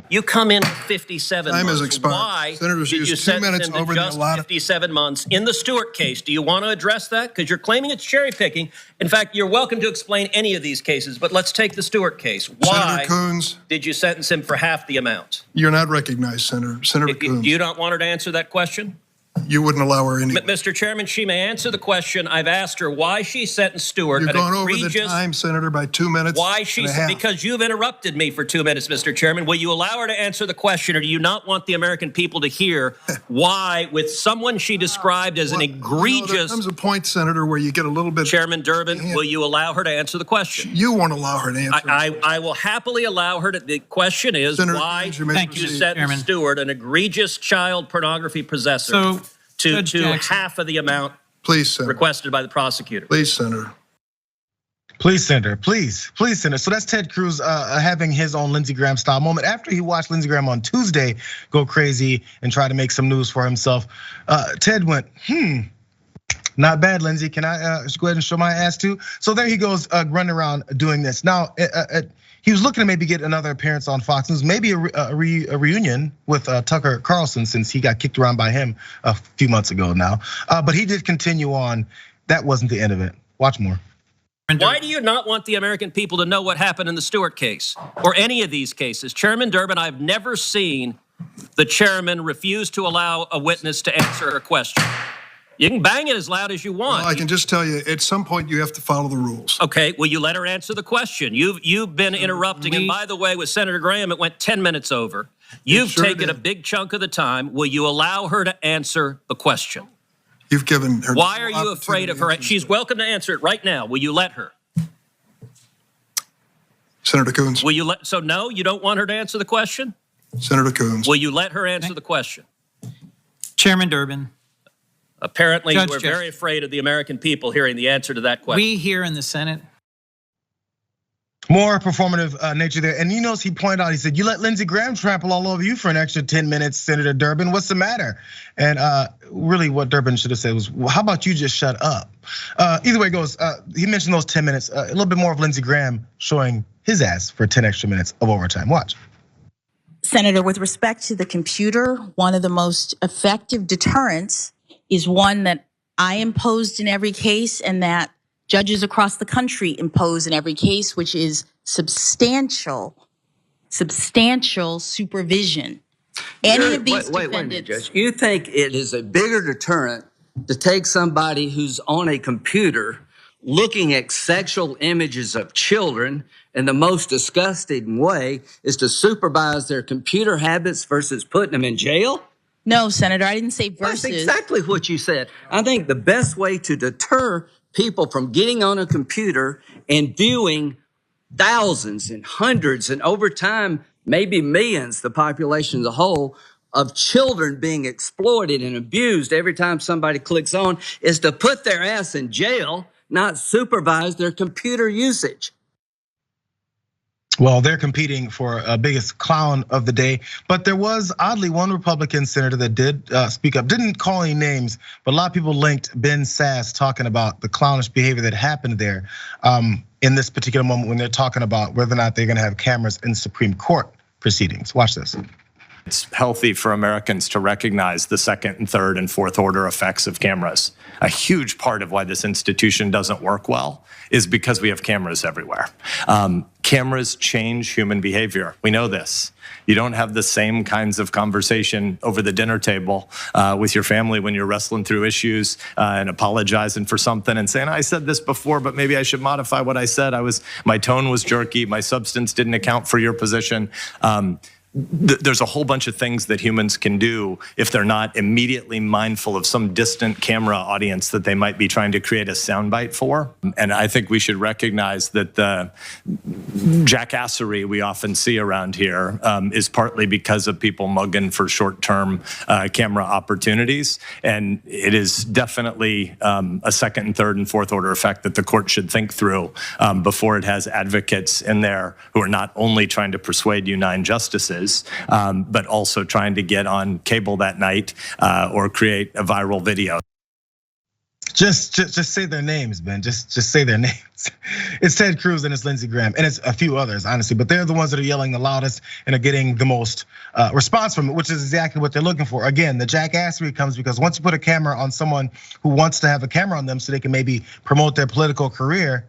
You come in with 57 Time months. has expired. Why Senators did you used 2 sentence minutes him to over the just allotted. 57 months in the Stewart case? Do you want to address that? Because you're claiming it's cherry picking. In fact, you're welcome to explain any of these cases, but let's take the Stewart case. Why Senator Coons, did you sentence him for half the amount? you're not recognized, Senator. Senator Coons. Do you not want her to answer that question? You wouldn't allow her any. Mr. Chairman, she may answer the question. I've asked her why she sentenced Stewart. You've gone over the time, Senator, by 2 minutes. Why she? Because you've interrupted me for 2 minutes, Mr. Chairman. Will you allow her to answer the question, or do you not want the American people to hear why, with someone she described as an egregious? There comes a point, Senator, where you get a little bit. Chairman Durbin, will you allow her to answer the question? You won't allow her to answer. I will happily allow her to. The question is Senator why Coons, you sentenced Stewart, an egregious child pornography possessor, to half of the amount requested by the prosecutor. Please, Senator. Please, Senator. Please, Senator. So that's Ted Cruz having his own Lindsey Graham style moment after he watched Lindsey Graham on Tuesday go crazy and try to make some news for himself. Ted went, not bad, Lindsey. Can I go ahead and show my ass too? So there he goes, running around doing this. Now, he was looking to maybe get another appearance on Fox News, maybe a reunion with Tucker Carlson, since he got kicked around by him a few months ago now. But he did continue on. That wasn't the end of it. Watch more. Why do you not want the American people to know what happened in the Stewart case or any of these cases? Chairman Durbin, I've never seen the chairman refuse to allow a witness to answer a question. You can bang it as loud as you want. Well, I can just tell you, at some point you have to follow the rules. Okay, will you let her answer the question? You've been interrupting, and by the way, with Senator Graham, it went 10 minutes over. You've taken a big chunk of the time. Will you allow her to answer the question? You've given her. Why are you afraid of her? She's welcome to answer it right now. Will you let her? Senator Coons. Will you let? So no, you don't want her to answer the question? Senator Coons. Will you let her answer the question? Chairman Durbin. Apparently, you were very afraid of the American people hearing the answer to that question. We here in the Senate. More performative nature there. And you notice he pointed out, he said, you let Lindsey Graham trample all over you for an extra 10 minutes, Senator Durbin. What's the matter? And really what Durbin should have said was, well, how about you just shut up? Either way it goes, he mentioned those 10 minutes, a little bit more of Lindsey Graham showing his ass for 10 extra minutes of overtime. Watch. Senator, with respect to the computer, one of the most effective deterrents is one that I imposed in every case and that judges across the country impose in every case, which is substantial supervision. Any of these wait a minute, Judge. You think it is a bigger deterrent to take somebody who's on a computer looking at sexual images of children in the most disgusting way is to supervise their computer habits versus putting them in jail? No, Senator, I didn't say versus. That's exactly what you said. I think the best way to deter people from getting on a computer and viewing thousands and hundreds and over time, maybe millions, the population as a whole, of children being exploited and abused every time somebody clicks on is to put their ass in jail, not supervise their computer usage. Well, they're competing for biggest clown of the day, but there was oddly one Republican senator that did speak up, didn't call any names, but a lot of people linked Ben Sass talking about the clownish behavior that happened there in this particular moment when they're talking about whether or not they're gonna have cameras in Supreme Court proceedings. Watch this. It's healthy for Americans to recognize the second and third and fourth order effects of cameras. A huge part of why this institution doesn't work well is because we have cameras everywhere. Cameras change human behavior. We know this. You don't have the same kinds of conversation over the dinner table with your family when you're wrestling through issues and apologizing for something and saying, I said this before, but maybe I should modify what I said. My tone was jerky, my substance didn't account for your position. There's a whole bunch of things that humans can do if they're not immediately mindful of some distant camera audience that they might be trying to create a soundbite for. And I think we should recognize that the jackassery we often see around here is partly because of people mugging for short-term camera opportunities. And it is definitely a second and third and fourth order effect that the court should think through before it has advocates in there who are not only trying to persuade you 9 justices, but also trying to get on cable that night or create a viral video. Just say their names, Ben. Just say their names. It's Ted Cruz and it's Lindsey Graham and it's a few others, honestly. But they're the ones that are yelling the loudest and are getting the most response from it, which is exactly what they're looking for. Again, the jackassery comes because once you put a camera on someone who wants to have a camera on them so they can maybe promote their political career,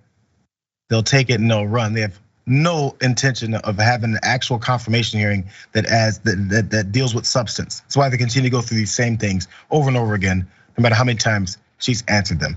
they'll take it and they'll run. They have no intention of having an actual confirmation hearing that deals with substance. That's why they continue to go through these same things over and over again, no matter how many times she's answered them.